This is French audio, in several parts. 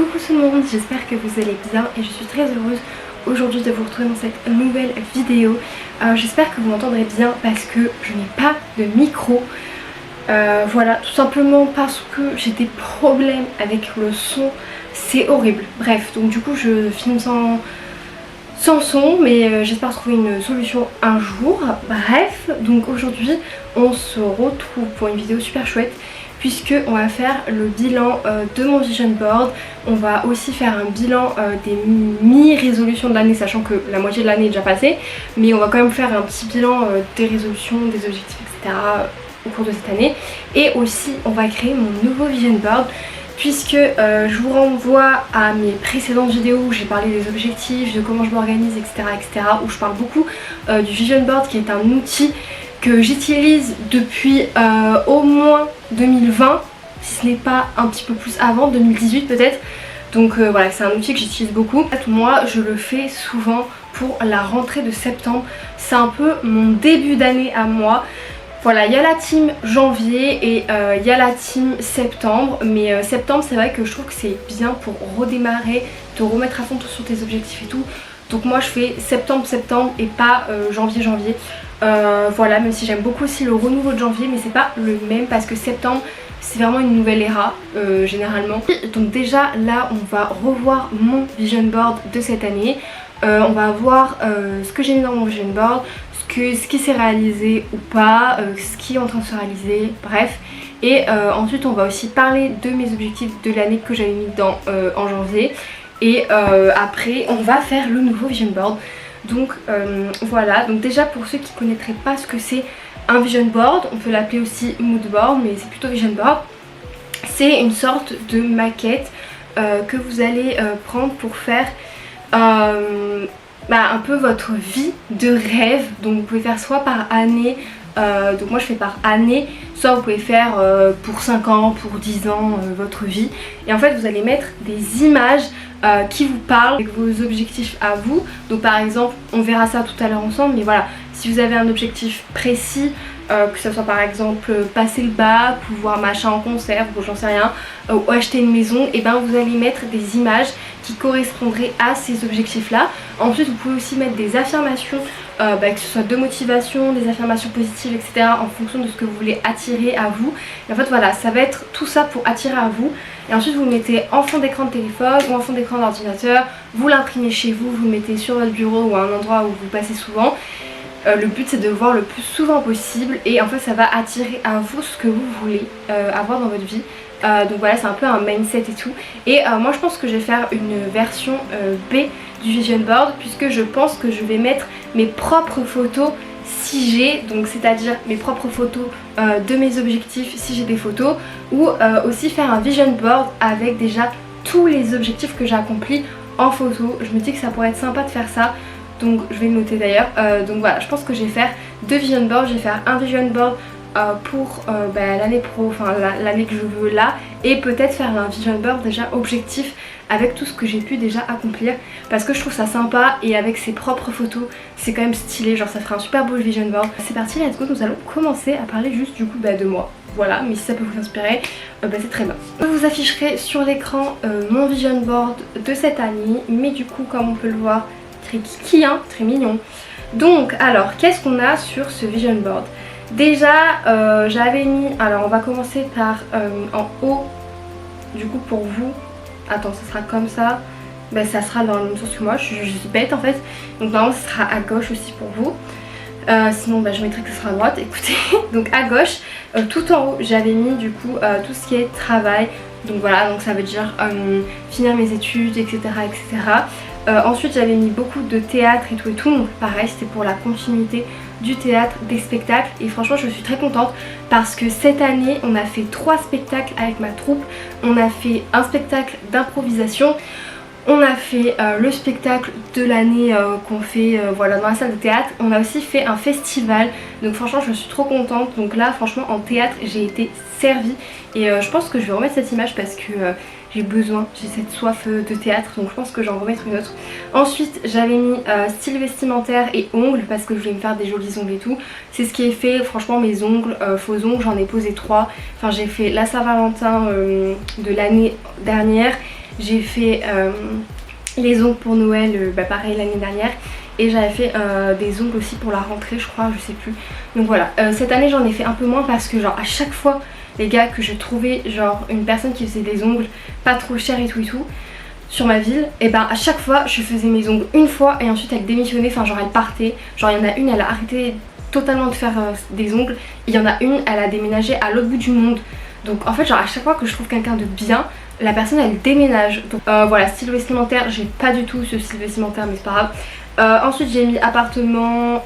Coucou tout le monde, j'espère que vous allez bien et je suis très heureuse aujourd'hui de vous retrouver dans cette nouvelle vidéo. J'espère que vous m'entendrez bien parce que je n'ai pas de micro. Voilà, tout simplement parce que j'ai des problèmes avec le son, c'est horrible. Bref, donc du coup je filme sans son, mais j'espère trouver une solution un jour. Bref, donc aujourd'hui on se retrouve pour une vidéo super chouette puisque on va faire le bilan de mon vision board. On va aussi faire un bilan des mi-résolutions de l'année, sachant que la moitié de l'année est déjà passée, mais on va quand même faire un petit bilan des résolutions, des objectifs, etc. Au cours de cette année. Et aussi on va créer mon nouveau vision board, puisque je vous renvoie à mes précédentes vidéos où j'ai parlé des objectifs, de comment je m'organise, etc., où je parle beaucoup du vision board, qui est un outil que j'utilise depuis au moins 2020, si ce n'est pas un petit peu plus avant, 2018 peut-être. Donc voilà, c'est un outil que j'utilise beaucoup. En fait, moi je le fais souvent pour la rentrée de septembre, c'est un peu mon début d'année à moi. Voilà, il y a la team janvier et il y a la team septembre, mais septembre c'est vrai que je trouve que c'est bien pour redémarrer, te remettre à fond sur tes objectifs et tout. Donc moi je fais septembre et pas janvier. Voilà, même si j'aime beaucoup aussi le renouveau de janvier, mais c'est pas le même parce que septembre c'est vraiment une nouvelle era généralement. Donc déjà là on va revoir mon vision board de cette année. On va voir ce que j'ai mis dans mon vision board, ce qui s'est réalisé ou pas, ce qui est en train de se réaliser, bref. Et ensuite on va aussi parler de mes objectifs de l'année que j'avais mis en janvier. Et après on va faire le nouveau vision board. Donc voilà, donc déjà pour ceux qui ne connaîtraient pas ce que c'est un vision board, on peut l'appeler aussi mood board, mais c'est plutôt vision board. C'est une sorte de maquette que vous allez prendre pour faire un peu votre vie de rêve. Donc vous pouvez faire soit par année, donc moi je fais par année, soit vous pouvez faire pour 5 ans, pour 10 ans votre vie. Et en fait vous allez mettre des images qui vous parlent avec vos objectifs à vous. Donc par exemple, on verra ça tout à l'heure ensemble, mais voilà, si vous avez un objectif précis, que ce soit par exemple passer le bac ou voir machin en concert ou j'en sais rien, ou acheter une maison, et ben vous allez mettre des images qui correspondraient à ces objectifs là. Ensuite vous pouvez aussi mettre des affirmations, que ce soit de motivation, des affirmations positives, etc., en fonction de ce que vous voulez attirer à vous. Et en fait voilà, ça va être tout ça pour attirer à vous. Et ensuite vous le mettez en fond d'écran de téléphone ou en fond d'écran d'ordinateur, vous l'imprimez chez vous, vous le mettez sur votre bureau ou à un endroit où vous passez souvent. Le but c'est de le voir le plus souvent possible et en fait ça va attirer à vous ce que vous voulez avoir dans votre vie. Donc voilà, c'est un peu un mindset et tout. Et moi je pense que je vais faire une version B du vision board, puisque je pense que je vais mettre mes propres photos si j'ai, donc c'est-à-dire mes propres photos de mes objectifs si j'ai des photos, ou aussi faire un vision board avec déjà tous les objectifs que j'ai accomplis en photo. Je me dis que ça pourrait être sympa de faire ça, donc je vais le noter d'ailleurs. Donc voilà, je pense que je vais faire deux vision boards. Je vais faire un vision board pour l'année pro, enfin l'année que je veux là, et peut-être faire un vision board déjà objectif avec tout ce que j'ai pu déjà accomplir, parce que je trouve ça sympa et avec ses propres photos c'est quand même stylé, genre ça ferait un super beau vision board. C'est parti, let's go, nous allons commencer à parler juste du coup de moi. Voilà, mais si ça peut vous inspirer, c'est très bien. Je vous afficherai sur l'écran mon vision board de cette année, mais du coup comme on peut le voir, très kiki, hein, très mignon. Donc alors, qu'est-ce qu'on a sur ce vision board? Déjà j'avais mis, alors on va commencer par en haut, du coup pour vous, attends, ça sera comme ça, ça sera dans le même sens que moi, je suis bête en fait, donc normalement ça sera à gauche aussi pour vous. Sinon je mettrai que ça sera à droite, écoutez. Donc à gauche, tout en haut j'avais mis du coup tout ce qui est travail, donc voilà, donc ça veut dire finir mes études, etc., ensuite j'avais mis beaucoup de théâtre et tout, donc pareil c'était pour la continuité du théâtre, des spectacles, et franchement je suis très contente parce que cette année on a fait 3 spectacles avec ma troupe. On a fait un spectacle d'improvisation, on a fait le spectacle de l'année qu'on fait voilà, dans la salle de théâtre. On a aussi fait un festival, donc franchement je suis trop contente. Donc là franchement en théâtre j'ai été servie, et je pense que je vais remettre cette image parce que j'ai besoin, j'ai cette soif de théâtre, donc je pense que j'en remettrai une autre. Ensuite j'avais mis style vestimentaire et ongles parce que je voulais me faire des jolis ongles et tout. C'est ce qui est fait, franchement mes ongles, faux ongles, j'en ai posé 3. Enfin j'ai fait la Saint-Valentin de l'année dernière, J'ai fait les ongles pour Noël, pareil l'année dernière. Et j'avais fait des ongles aussi pour la rentrée je crois, je sais plus. Donc voilà, cette année j'en ai fait un peu moins parce que genre à chaque fois les gars que je trouvais genre une personne qui faisait des ongles pas trop chers et tout sur ma ville, et ben à chaque fois je faisais mes ongles une fois et ensuite elle démissionnait, enfin genre elle partait. Genre il y en a une, elle a arrêté totalement de faire des ongles. Il y en a une, elle a déménagé à l'autre bout du monde. Donc en fait genre à chaque fois que je trouve quelqu'un de bien, la personne elle déménage. Donc voilà, style vestimentaire, j'ai pas du tout ce style vestimentaire mais c'est pas grave. Ensuite j'ai mis appartement,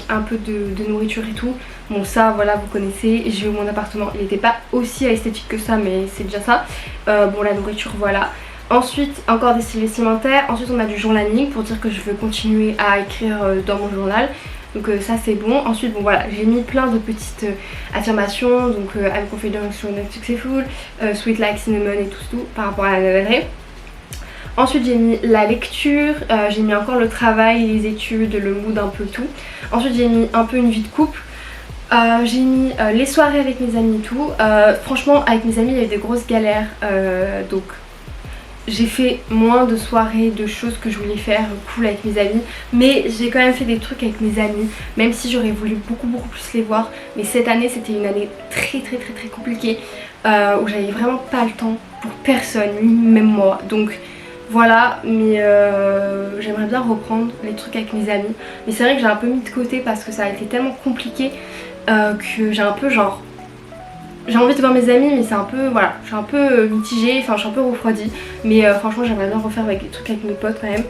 un peu de nourriture et tout. Bon ça voilà vous connaissez, j'ai eu mon appartement, il n'était pas aussi esthétique que ça mais c'est déjà ça. Bon la nourriture voilà. Ensuite encore des styles vestimentaires, ensuite on a du journaling pour dire que je veux continuer à écrire dans mon journal. Donc ça c'est bon. Ensuite bon voilà, j'ai mis plein de petites affirmations. Donc I'm confident, strong and successful, sweet like cinnamon et tout par rapport à la Del. Ensuite j'ai mis la lecture, j'ai mis encore le travail, les études, le mood un peu tout. Ensuite j'ai mis un peu une vie de couple. J'ai mis les soirées avec mes amis et tout. Franchement avec mes amis il y a eu des grosses galères, donc j'ai fait moins de soirées, de choses que je voulais faire cool avec mes amis. Mais j'ai quand même fait des trucs avec mes amis, même si j'aurais voulu beaucoup plus les voir. Mais cette année c'était une année très compliquée, où j'avais vraiment pas le temps pour personne, ni même moi. Donc voilà, mais j'aimerais bien reprendre les trucs avec mes amis. Mais c'est vrai que j'ai un peu mis de côté parce que ça a été tellement compliqué que j'ai un peu genre... J'ai envie de voir mes amis mais c'est un peu... Voilà, je suis un peu mitigée, enfin je suis un peu refroidie. Mais franchement j'aimerais bien refaire avec des trucs avec mes potes quand même.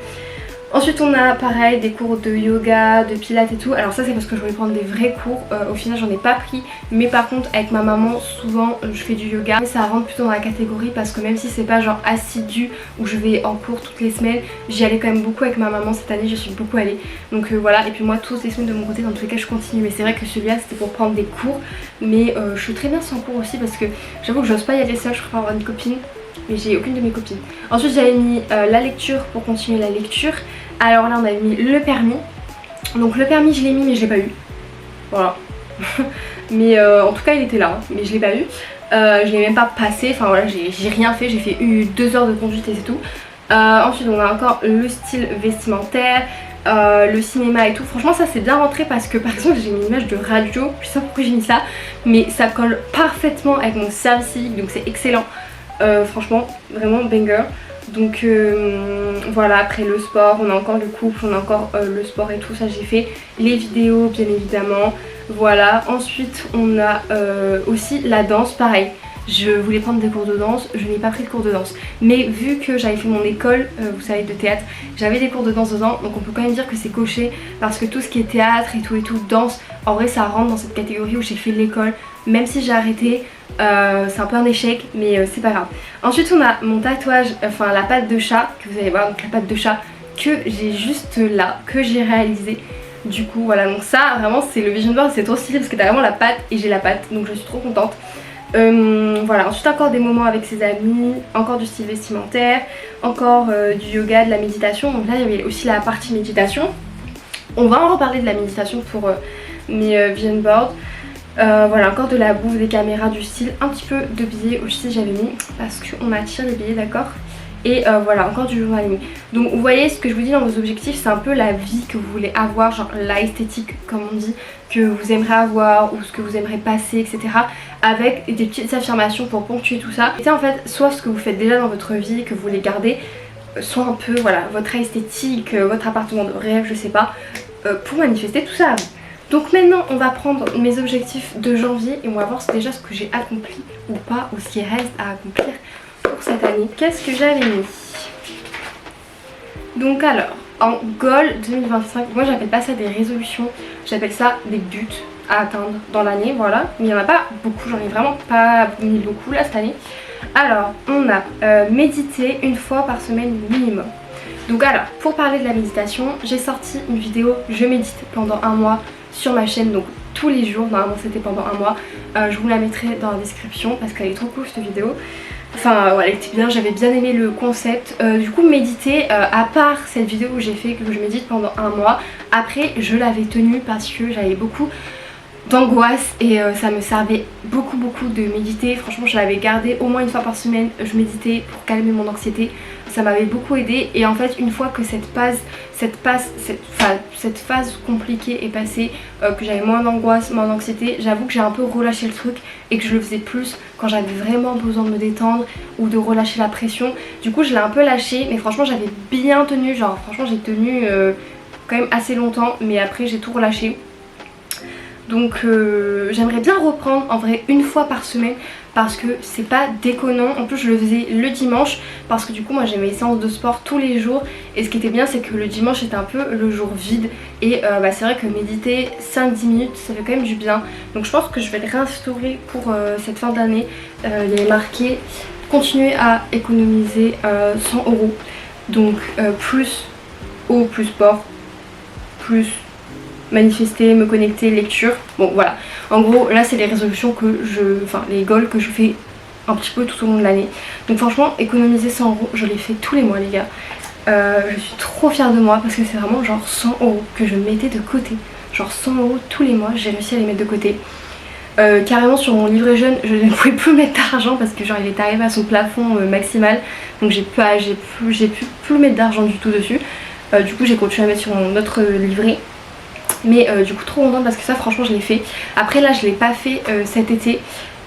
Ensuite on a pareil des cours de yoga, de pilates et tout. Alors ça c'est parce que je voulais prendre des vrais cours, au final j'en ai pas pris. Mais par contre avec ma maman souvent je fais du yoga. Mais ça rentre plutôt dans la catégorie parce que même si c'est pas genre assidu où je vais en cours toutes les semaines, j'y allais quand même beaucoup avec ma maman cette année, je suis beaucoup allée. Donc voilà, et puis moi toutes les semaines de mon côté dans tous les cas je continue. Mais c'est vrai que celui-là c'était pour prendre des cours. Mais je suis très bien sans cours aussi parce que j'avoue que j'ose pas y aller seule, je préfère avoir une copine. Mais j'ai aucune de mes copines. Ensuite j'avais mis la lecture pour continuer la lecture. Alors là on avait mis le permis. Donc le permis je l'ai mis mais je l'ai pas eu. Voilà. Mais en tout cas il était là hein, mais je l'ai pas eu. Je l'ai même pas passé. Enfin voilà, j'ai rien fait. J'ai fait 2 heures de conduite et c'est tout. Ensuite on a encore le style vestimentaire, le cinéma et tout. Franchement ça c'est bien rentré parce que par exemple j'ai mis une image de radio. Je sais pas pourquoi j'ai mis ça, mais ça colle parfaitement avec mon service civique, donc c'est excellent. Franchement vraiment banger. Donc voilà, après le sport, on a encore le couple, on a encore le sport et tout ça j'ai fait. Les vidéos bien évidemment. Voilà, ensuite on a aussi la danse, pareil. Je voulais prendre des cours de danse, je n'ai pas pris de cours de danse. Mais vu que j'avais fait mon école, vous savez, de théâtre, j'avais des cours de danse dedans. Donc on peut quand même dire que c'est coché parce que tout ce qui est théâtre et tout, danse, en vrai ça rentre dans cette catégorie où j'ai fait l'école. Même si j'ai arrêté, c'est un peu un échec, mais c'est pas grave. Ensuite on a mon tatouage, enfin la patte de chat, que vous allez voir, donc la patte de chat que j'ai juste là, que j'ai réalisé. Du coup voilà, donc ça vraiment c'est le vision board, c'est trop stylé parce que t'as vraiment la patte et j'ai la patte, donc je suis trop contente. Voilà, ensuite encore des moments avec ses amis, encore du style vestimentaire, encore du yoga, de la méditation. Donc là il y avait aussi la partie méditation. On va en reparler de la méditation pour mes vision boards. Voilà, encore de la bouffe, des caméras, du style, un petit peu de billets aussi j'avais mis parce qu'on attire les billets, d'accord. Et voilà, encore du journaling. Donc vous voyez, ce que je vous dis dans vos objectifs, c'est un peu la vie que vous voulez avoir, genre la esthétique comme on dit, que vous aimeriez avoir ou ce que vous aimeriez passer, etc. Avec des petites affirmations pour ponctuer tout ça. Et c'est en fait soit ce que vous faites déjà dans votre vie, que vous voulez garder, soit un peu voilà votre esthétique, votre appartement de rêve, je sais pas, pour manifester tout ça à vous. Donc maintenant on va prendre mes objectifs de janvier et on va voir déjà ce que j'ai accompli ou pas, ou ce qui reste à accomplir pour cette année. Qu'est-ce que j'avais mis? Donc alors, en goal 2025, moi j'appelle pas ça des résolutions, j'appelle ça des buts à atteindre dans l'année, voilà. Mais il n'y en a pas beaucoup, j'en ai vraiment pas mis beaucoup là cette année. Alors, on a médité une fois par semaine minimum. Donc alors, pour parler de la méditation, j'ai sorti une vidéo, je médite pendant un mois sur ma chaîne, donc tous les jours, normalement c'était pendant un mois. Je vous la mettrai dans la description parce qu'elle est trop cool cette vidéo. Enfin ouais, elle était bien, j'avais bien aimé le concept. Du coup méditer, à part cette vidéo où j'ai fait que je médite pendant un mois, après je l'avais tenue parce que j'avais beaucoup d'angoisse et ça me servait beaucoup de méditer. Franchement je l'avais gardé au moins une fois par semaine, je méditais pour calmer mon anxiété, ça m'avait beaucoup aidé. Et en fait une fois que cette phase compliquée est passée, que j'avais moins d'angoisse, moins d'anxiété, j'avoue que j'ai un peu relâché le truc et que je le faisais plus quand j'avais vraiment besoin de me détendre ou de relâcher la pression. Du coup je l'ai un peu lâché, mais franchement j'avais bien tenu, genre franchement j'ai tenu quand même assez longtemps, mais après j'ai tout relâché. Donc j'aimerais bien reprendre en vrai une fois par semaine parce que c'est pas déconnant. En plus je le faisais le dimanche parce que du coup moi j'ai mes séances de sport tous les jours. Et ce qui était bien c'est que le dimanche était un peu le jour vide. Et c'est vrai que méditer 5-10 minutes ça fait quand même du bien. Donc je pense que je vais le réinstaurer pour cette fin d'année. Il est marqué continuer à économiser 100 €. Donc plus eau, plus sport, plus manifester, me connecter, lecture. Bon voilà, en gros là c'est les résolutions les goals que je fais un petit peu tout au long de l'année. Donc franchement économiser 100 €, je l'ai fait tous les mois les gars. Je suis trop fière de moi parce que c'est vraiment genre 100 € que je mettais de côté. Genre 100 € tous les mois, j'ai réussi à les mettre de côté. Carrément sur mon livret jeune je ne pouvais plus mettre d'argent parce que genre il était arrivé à son plafond maximal. Donc j'ai pu plus mettre d'argent du tout dessus. Du coup j'ai continué à mettre sur mon autre livret. Mais du coup trop contente parce que ça franchement je l'ai fait. Après là je l'ai pas fait cet été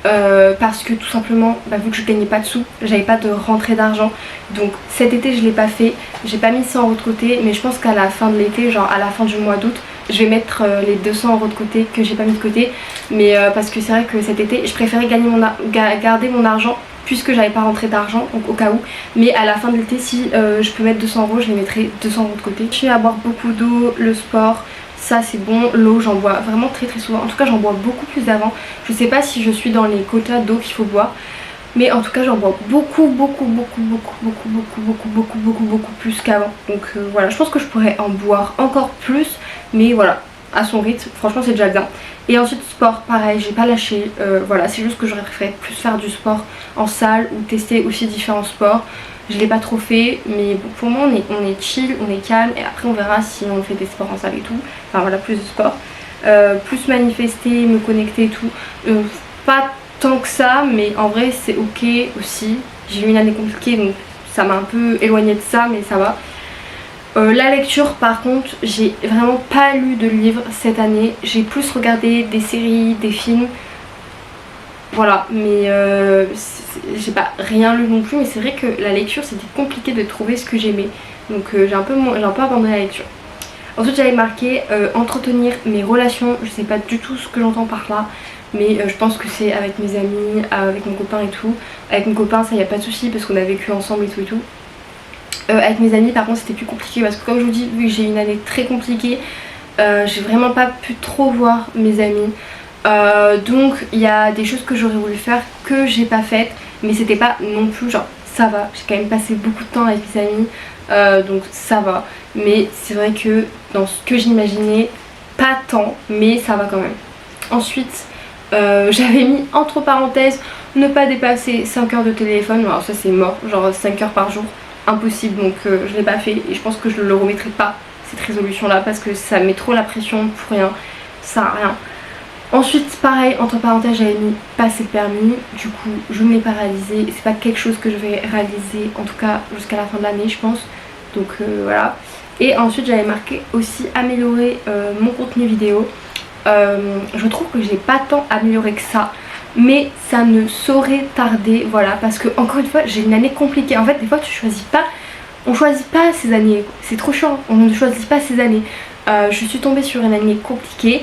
parce que tout simplement vu que je gagnais pas de sous, j'avais pas de rentrée d'argent. Donc cet été je l'ai pas fait, j'ai pas mis 100 € de côté. Mais je pense qu'à la fin de l'été, genre à la fin du mois d'août, je vais mettre les 200 € de côté que j'ai pas mis de côté. Mais parce que c'est vrai que cet été je préférais garder mon argent puisque j'avais pas rentré d'argent, donc au cas où. Mais à la fin de l'été si je peux mettre 200 €, je les mettrai 200 € de côté. Je suis à boire beaucoup d'eau, le sport, ça c'est bon. L'eau j'en bois vraiment très souvent, en tout cas j'en bois beaucoup plus d'avant. Je sais pas si je suis dans les quotas d'eau qu'il faut boire, mais en tout cas j'en bois beaucoup plus qu'avant. Donc voilà, je pense que je pourrais en boire encore plus, mais voilà, à son rythme, franchement c'est déjà bien. Et ensuite sport, pareil, j'ai pas lâché, voilà, c'est juste que j'aurais préféré plus faire du sport en salle ou tester aussi différents sports. Je l'ai pas trop fait, mais bon, pour moi on est chill, on est calme. Et après on verra si on fait des sports en salle et tout. Enfin voilà, plus de sport, plus manifester, me connecter et tout. Pas tant que ça, mais en vrai c'est ok aussi. J'ai eu une année compliquée donc ça m'a un peu éloignée de ça, mais ça va. La lecture par contre, j'ai vraiment pas lu de livres cette année. J'ai plus regardé des séries, des films. Voilà, mais j'ai pas rien lu non plus. Mais c'est vrai que la lecture c'était compliqué de trouver ce que j'aimais. Donc j'ai un peu abandonné la lecture. Ensuite j'avais marqué entretenir mes relations. Je sais pas du tout ce que j'entends par là, mais je pense que c'est avec mes amis, avec mon copain et tout. Avec mon copain ça y a pas de souci parce qu'on a vécu ensemble et tout et tout. Avec mes amis par contre c'était plus compliqué parce que comme je vous dis, vu que j'ai eu une année très compliquée, j'ai vraiment pas pu trop voir mes amis. Donc il y a des choses que j'aurais voulu faire que j'ai pas faites, mais c'était pas non plus genre ça va, j'ai quand même passé beaucoup de temps avec mes amis, donc ça va. Mais c'est vrai que dans ce que j'imaginais, pas tant, mais ça va quand même. Ensuite j'avais mis entre parenthèses ne pas dépasser 5 heures de téléphone. Alors ça c'est mort, genre 5 heures par jour, impossible. Donc je l'ai pas fait et je pense que je ne le remettrai pas cette résolution là parce que ça met trop la pression pour rien, ça sert à rien. Ensuite pareil, entre parenthèses j'avais mis passer le permis. Du coup je ne l'ai pas réalisé, c'est pas quelque chose que je vais réaliser en tout cas jusqu'à la fin de l'année je pense. Donc voilà. Et ensuite j'avais marqué aussi améliorer mon contenu vidéo. Je trouve que j'ai pas tant amélioré que ça, mais ça ne saurait tarder, voilà, parce que encore une fois j'ai une année compliquée. En fait des fois on choisit pas ses années, c'est trop chiant, on ne choisit pas ses années. Je suis tombée sur une année compliquée.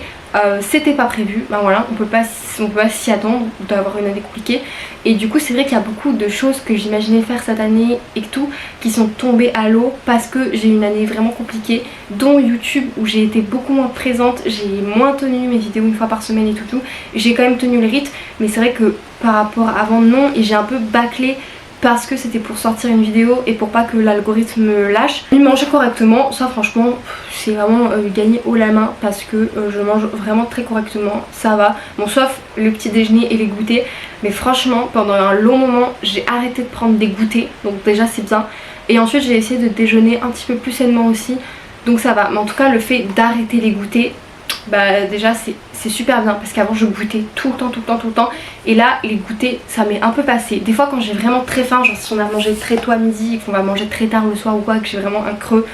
C'était pas prévu, ben voilà, on peut pas s'y attendre d'avoir une année compliquée. Et du coup c'est vrai qu'il y a beaucoup de choses que j'imaginais faire cette année et tout qui sont tombées à l'eau parce que j'ai eu une année vraiment compliquée, dont YouTube où j'ai été beaucoup moins présente, j'ai moins tenu mes vidéos une fois par semaine et tout. J'ai quand même tenu le rythme, mais c'est vrai que par rapport à avant non, et j'ai un peu bâclé parce que c'était pour sortir une vidéo et pour pas que l'algorithme me lâche. Manger correctement, ça franchement c'est vraiment gagné haut la main parce que je mange vraiment très correctement, ça va. Bon sauf le petit déjeuner et les goûters, mais franchement pendant un long moment j'ai arrêté de prendre des goûters, donc déjà c'est bien. Et ensuite j'ai essayé de déjeuner un petit peu plus sainement aussi, donc ça va. Mais en tout cas le fait d'arrêter les goûters, bah déjà c'est super bien parce qu'avant je goûtais tout le temps et là les goûters ça m'est un peu passé. Des fois quand j'ai vraiment très faim, genre si on a mangé très tôt à midi et qu'on va manger très tard le soir ou quoi, que j'ai vraiment un creux,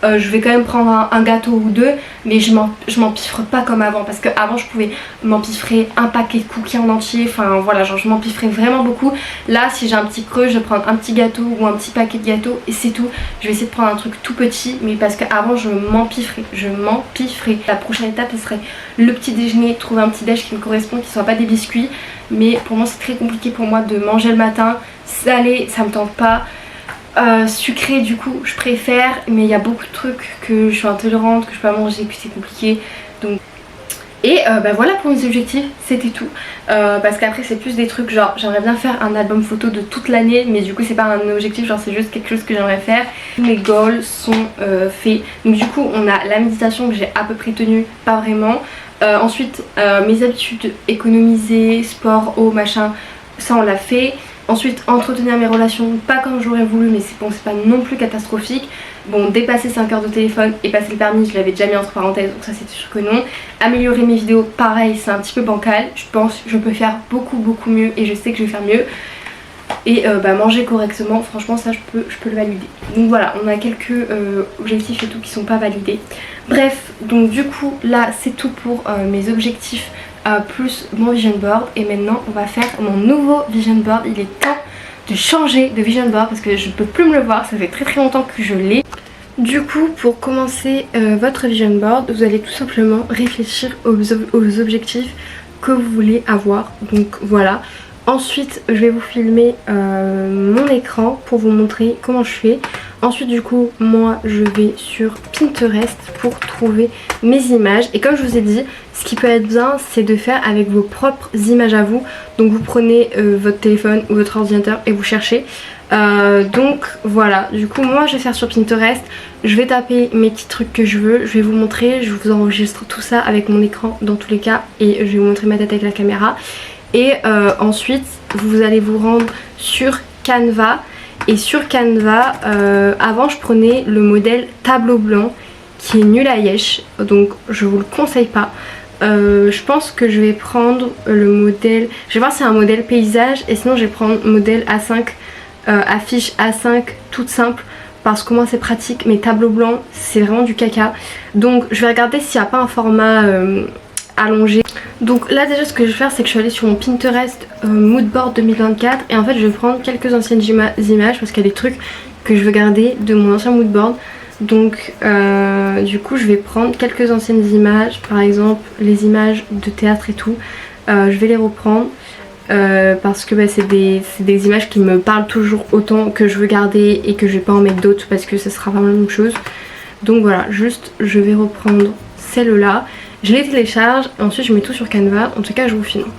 je vais quand même prendre un gâteau ou deux, mais je m'empiffre pas comme avant, parce qu'avant je pouvais m'empiffrer un paquet de cookies en entier, enfin voilà, genre je m'empiffrais vraiment beaucoup. Là si j'ai un petit creux, je vais prendre un petit gâteau ou un petit paquet de gâteaux et c'est tout. Je vais essayer de prendre un truc tout petit, mais parce qu'avant je m'empiffrais. La prochaine étape ce serait le petit déjeuner, trouver un petit déj qui me correspond, qui soit pas des biscuits, mais pour moi c'est très compliqué pour moi de manger le matin, salé ça me tente pas. Sucré du coup je préfère, mais il y a beaucoup de trucs que je suis intolérante, que je peux pas manger, que c'est compliqué, donc... Et bah voilà pour mes objectifs, c'était tout. Parce qu'après c'est plus des trucs genre j'aimerais bien faire un album photo de toute l'année, mais du coup c'est pas un objectif, genre c'est juste quelque chose que j'aimerais faire. Mes goals sont faits, donc du coup on a la méditation que j'ai à peu près tenue, pas vraiment. Ensuite mes habitudes, économiser, sport, eau, machin, ça on l'a fait. Ensuite entretenir mes relations, pas comme j'aurais voulu, mais c'est bon, c'est pas non plus catastrophique. Bon, dépasser 5 heures de téléphone et passer le permis, je l'avais déjà mis entre parenthèses, donc ça c'est sûr que non. Améliorer mes vidéos, pareil, c'est un petit peu bancal. Je pense que je peux faire beaucoup mieux et je sais que je vais faire mieux. Et bah, manger correctement, franchement ça je peux le valider. Donc voilà, on a quelques objectifs et tout qui sont pas validés. Bref, donc du coup là c'est tout pour mes objectifs plus mon vision board. Et maintenant on va faire mon nouveau vision board. Il est temps de changer de vision board parce que je ne peux plus me le voir, ça fait très longtemps que je l'ai. Du coup pour commencer votre vision board, vous allez tout simplement réfléchir aux objectifs que vous voulez avoir. Donc voilà. Ensuite je vais vous filmer mon écran pour vous montrer comment je fais. Ensuite du coup moi je vais sur Pinterest pour trouver mes images. Et comme je vous ai dit, ce qui peut être bien c'est de faire avec vos propres images à vous. Donc vous prenez votre téléphone ou votre ordinateur et vous cherchez. Donc voilà, du coup moi je vais faire sur Pinterest. Je vais taper mes petits trucs que je veux, je vais vous montrer, je vous enregistre tout ça avec mon écran dans tous les cas. Et je vais vous montrer ma tête avec la caméra. Et ensuite vous allez vous rendre sur Canva. Et sur Canva, avant je prenais le modèle tableau blanc qui est nul à yesh, donc je vous le conseille pas. Je pense que je vais prendre le modèle, je vais voir si c'est un modèle paysage, et sinon je vais prendre modèle A5, affiche A5 toute simple, parce que moi c'est pratique, mais tableau blanc c'est vraiment du caca. Donc je vais regarder s'il n'y a pas un format allongé. Donc là déjà ce que je vais faire c'est que je suis allée sur mon Pinterest Moodboard 2024 et en fait je vais prendre quelques anciennes images parce qu'il y a des trucs que je veux garder de mon ancien moodboard. Donc du coup je vais prendre quelques anciennes images, par exemple les images de théâtre et tout. Je vais les reprendre parce que bah, c'est des images qui me parlent toujours autant, que je veux garder et que je vais pas en mettre d'autres parce que ce sera vraiment la même chose. Donc voilà, juste je vais reprendre celle-là. Je les télécharge et ensuite je mets tout sur Canva. En tout cas je vous filme.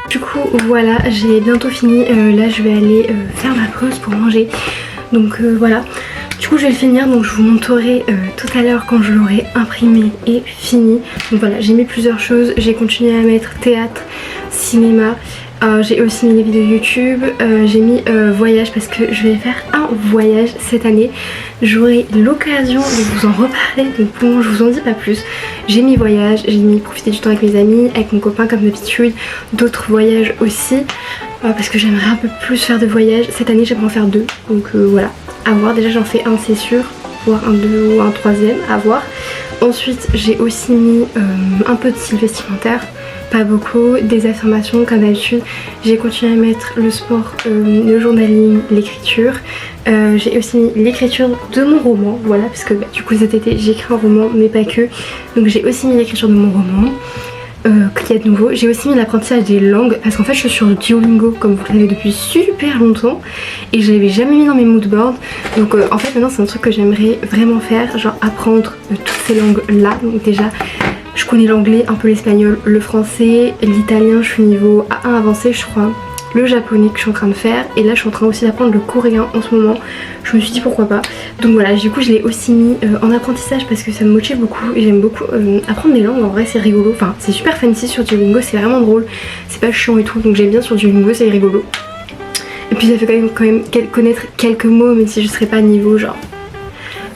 Du coup voilà, j'ai bientôt fini, là je vais aller faire ma pause pour manger. Donc voilà, du coup je vais le finir, donc je vous montrerai tout à l'heure quand je l'aurai imprimé et fini. Donc voilà, j'ai mis plusieurs choses, j'ai continué à mettre théâtre, cinéma, j'ai aussi mis les vidéos YouTube, j'ai mis voyage parce que je vais faire un voyage cette année. J'aurai l'occasion de vous en reparler, donc bon je vous en dis pas plus. J'ai mis voyage, j'ai mis profiter du temps avec mes amis, avec mon copain comme d'habitude, d'autres voyages aussi. Parce que j'aimerais un peu plus faire de voyages. Cette année j'aimerais en faire 2, donc voilà, à voir. Déjà j'en fais un c'est sûr, voire un 2 ou un 3e, à voir. Ensuite j'ai aussi mis un peu de style vestimentaire, pas beaucoup, des affirmations comme d'habitude. J'ai continué à mettre le sport, le journaling, l'écriture. J'ai aussi mis l'écriture de mon roman, voilà, parce que du coup cet été j'ai écrit un roman mais pas que. Donc j'ai aussi mis l'écriture de mon roman. Qu'il y a de nouveau. J'ai aussi mis l'apprentissage des langues parce qu'en fait je suis sur Duolingo comme vous le savez depuis super longtemps et je l'avais jamais mis dans mes moodboards. Donc en fait maintenant c'est un truc que j'aimerais vraiment faire, genre apprendre toutes ces langues là. Donc déjà je connais l'anglais, un peu l'espagnol, le français, l'italien je suis niveau A1 avancé je crois, le japonais que je suis en train de faire et là je suis en train aussi d'apprendre le coréen en ce moment. Je me suis dit pourquoi pas. Donc voilà, du coup je l'ai aussi mis en apprentissage parce que ça me motive beaucoup et j'aime beaucoup apprendre des langues. En vrai c'est rigolo, enfin c'est super fancy sur Duolingo, c'est vraiment drôle, c'est pas chiant et tout, donc j'aime bien sur Duolingo, c'est rigolo. Et puis ça fait quand même connaître quelques mots même si je serais pas niveau genre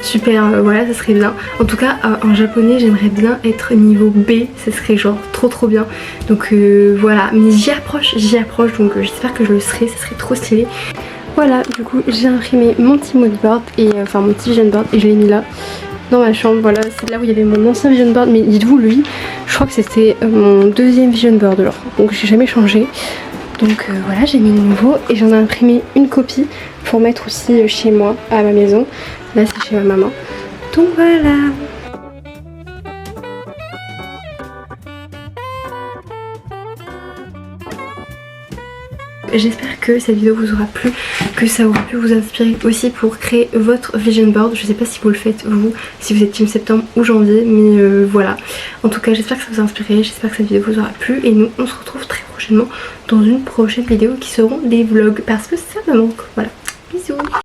super, voilà ça serait bien. En tout cas en japonais j'aimerais bien être niveau B, ça serait genre trop bien. Donc voilà, mais j'y approche donc j'espère que je le serai, ça serait trop stylé. Voilà, du coup j'ai imprimé mon petit moodboard et enfin mon petit vision board et je l'ai mis là dans ma chambre. Voilà, c'est là où il y avait mon ancien vision board, mais dites-vous lui, je crois que c'était mon 2e vision board alors, donc j'ai jamais changé. Donc voilà, j'ai mis le nouveau et j'en ai imprimé une copie pour mettre aussi chez moi, à ma maison. Là c'est chez ma maman. Donc voilà. J'espère que cette vidéo vous aura plu, que ça aura pu vous inspirer aussi pour créer votre vision board. Je sais pas si vous le faites vous, si vous êtes team septembre ou janvier, mais voilà. En tout cas j'espère que ça vous a inspiré, j'espère que cette vidéo vous aura plu et nous on se retrouve très prochainement dans une prochaine vidéo qui seront des vlogs parce que ça me manque, voilà.